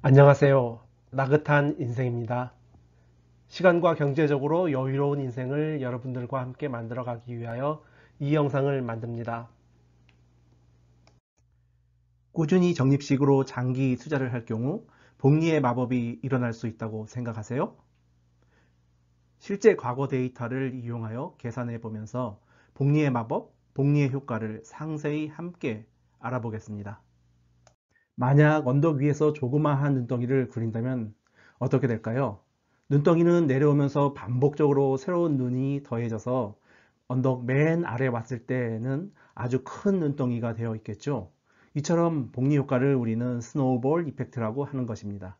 안녕하세요. 나긋한 인생입니다. 시간과 경제적으로 여유로운 인생을 여러분들과 함께 만들어가기 위하여 이 영상을 만듭니다. 꾸준히 적립식으로 장기 투자를 할 경우 복리의 마법이 일어날 수 있다고 생각하세요? 실제 과거 데이터를 이용하여 계산해 보면서 복리의 마법, 복리의 효과를 상세히 함께 알아보겠습니다. 만약 언덕 위에서 조그마한 눈덩이를 그린다면 어떻게 될까요? 눈덩이는 내려오면서 반복적으로 새로운 눈이 더해져서 언덕 맨 아래 왔을 때는 아주 큰 눈덩이가 되어 있겠죠. 이처럼 복리 효과를 우리는 스노우볼 이펙트라고 하는 것입니다.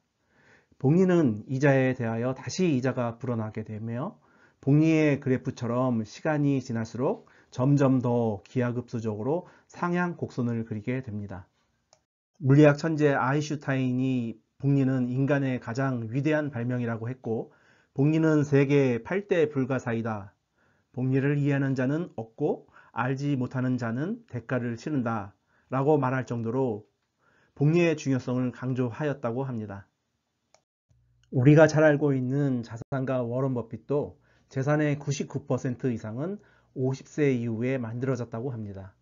복리는 이자에 대하여 다시 이자가 불어나게 되며 복리의 그래프처럼 시간이 지날수록 점점 더 기하급수적으로 상향 곡선을 그리게 됩니다. 물리학 천재 아인슈타인이 복리는 인간의 가장 위대한 발명이라고 했고, 복리는 세계 8대 불가사이다. 복리를 이해하는 자는 얻고 알지 못하는 자는 대가를 치른다 라고 말할 정도로 복리의 중요성을 강조하였다고 합니다. 우리가 잘 알고 있는 자산가 워런 버핏도 재산의 99% 이상은 50세 이후에 만들어졌다고 합니다.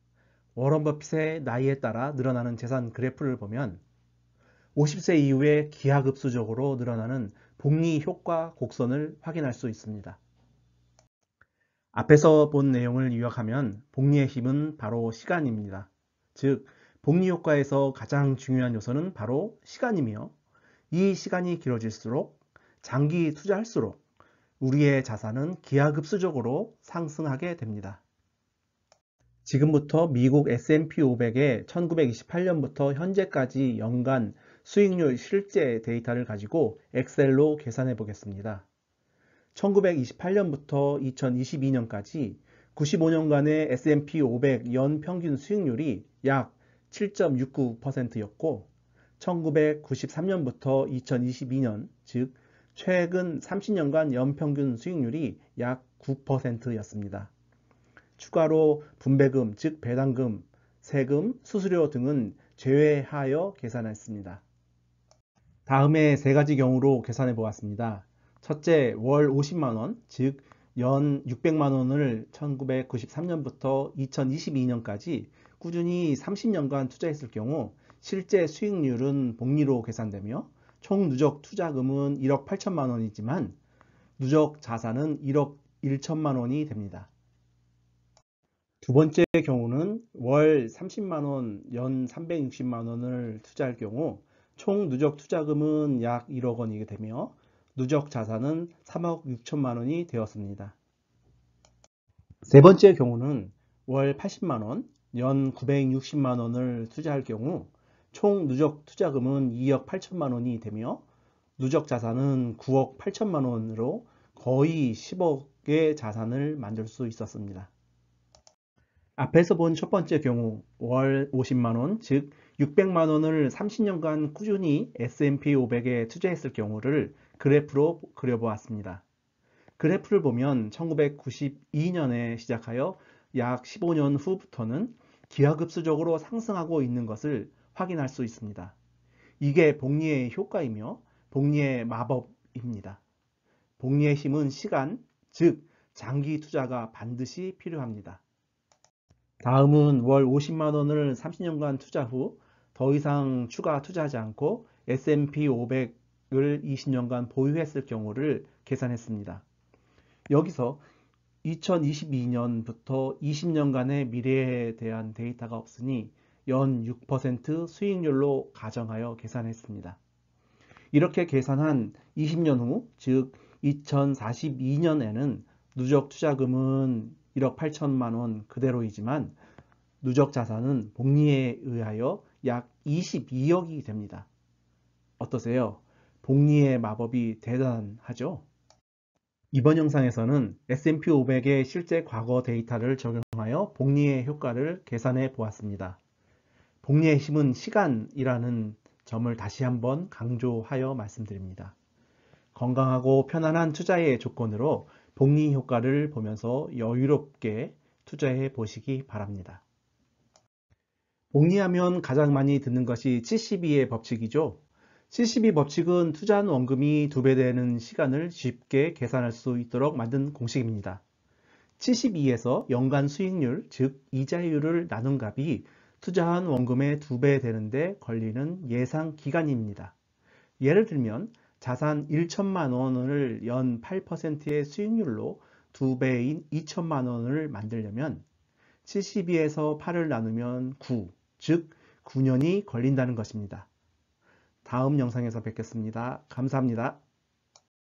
워런 버핏의 나이에 따라 늘어나는 재산 그래프를 보면 50세 이후에 기하급수적으로 늘어나는 복리 효과 곡선을 확인할 수 있습니다. 앞에서 본 내용을 요약하면 복리의 힘은 바로 시간입니다. 즉, 복리 효과에서 가장 중요한 요소는 바로 시간이며, 이 시간이 길어질수록 장기 투자할수록 우리의 자산은 기하급수적으로 상승하게 됩니다. 지금부터 미국 S&P 500의 1928년부터 현재까지 연간 수익률 실제 데이터를 가지고 엑셀로 계산해 보겠습니다. 1928년부터 2022년까지 95년간의 S&P 500 연평균 수익률이 약 7.69%였고 1993년부터 2022년, 즉 최근 30년간 연평균 수익률이 약 9%였습니다. 추가로 분배금, 즉 배당금, 세금, 수수료 등은 제외하여 계산했습니다. 다음에 세 가지 경우로 계산해 보았습니다. 첫째, 월 50만원, 즉 연 600만원을 1993년부터 2022년까지 꾸준히 30년간 투자했을 경우 실제 수익률은 복리로 계산되며 총 누적 투자금은 1억 8천만 원이지만 누적 자산은 1억 1천만 원이 됩니다. 두 번째 경우는 월 30만원, 연 360만원을 투자할 경우 총 누적 투자금은 약 1억 원이게 되며 누적 자산은 3억 6천만 원이 되었습니다. 세 번째 경우는 월 80만원, 연 960만 원을 투자할 경우 총 누적 투자금은 2억 8천만 원이 되며 누적 자산은 9억 8천만 원으로 거의 10억의 자산을 만들 수 있었습니다. 앞에서 본 첫 번째 경우 월 50만원, 즉 600만원을 30년간 꾸준히 S&P 500에 투자했을 경우를 그래프로 그려보았습니다. 그래프를 보면 1992년에 시작하여 약 15년 후부터는 기하급수적으로 상승하고 있는 것을 확인할 수 있습니다. 이게 복리의 효과이며 복리의 마법입니다. 복리의 힘은 시간, 즉 장기 투자가 반드시 필요합니다. 다음은 월 50만 원을 30년간 투자 후 더 이상 추가 투자하지 않고 S&P 500을 20년간 보유했을 경우를 계산했습니다. 여기서 2022년부터 20년간의 미래에 대한 데이터가 없으니 연 6% 수익률로 가정하여 계산했습니다. 이렇게 계산한 20년 후, 즉 2042년에는 누적 투자금은 1억 8천만 원 그대로이지만 누적 자산은 복리에 의하여 약 22억이 됩니다. 어떠세요? 복리의 마법이 대단하죠? 이번 영상에서는 S&P 500의 실제 과거 데이터를 적용하여 복리의 효과를 계산해 보았습니다. 복리의 힘은 시간이라는 점을 다시 한번 강조하여 말씀드립니다. 건강하고 편안한 투자의 조건으로 복리 효과를 보면서 여유롭게 투자해 보시기 바랍니다. 복리하면 가장 많이 듣는 것이 72의 법칙이죠. 72 법칙은 투자한 원금이 2배 되는 시간을 쉽게 계산할 수 있도록 만든 공식입니다. 72에서 연간 수익률, 즉 이자율을 나눈 값이 투자한 원금의 2배 되는데 걸리는 예상 기간입니다. 예를 들면 자산 1천만 원을 연 8%의 수익률로 2배인 2천만 원을 만들려면 72에서 8을 나누면 9, 즉 9년이 걸린다는 것입니다. 다음 영상에서 뵙겠습니다. 감사합니다.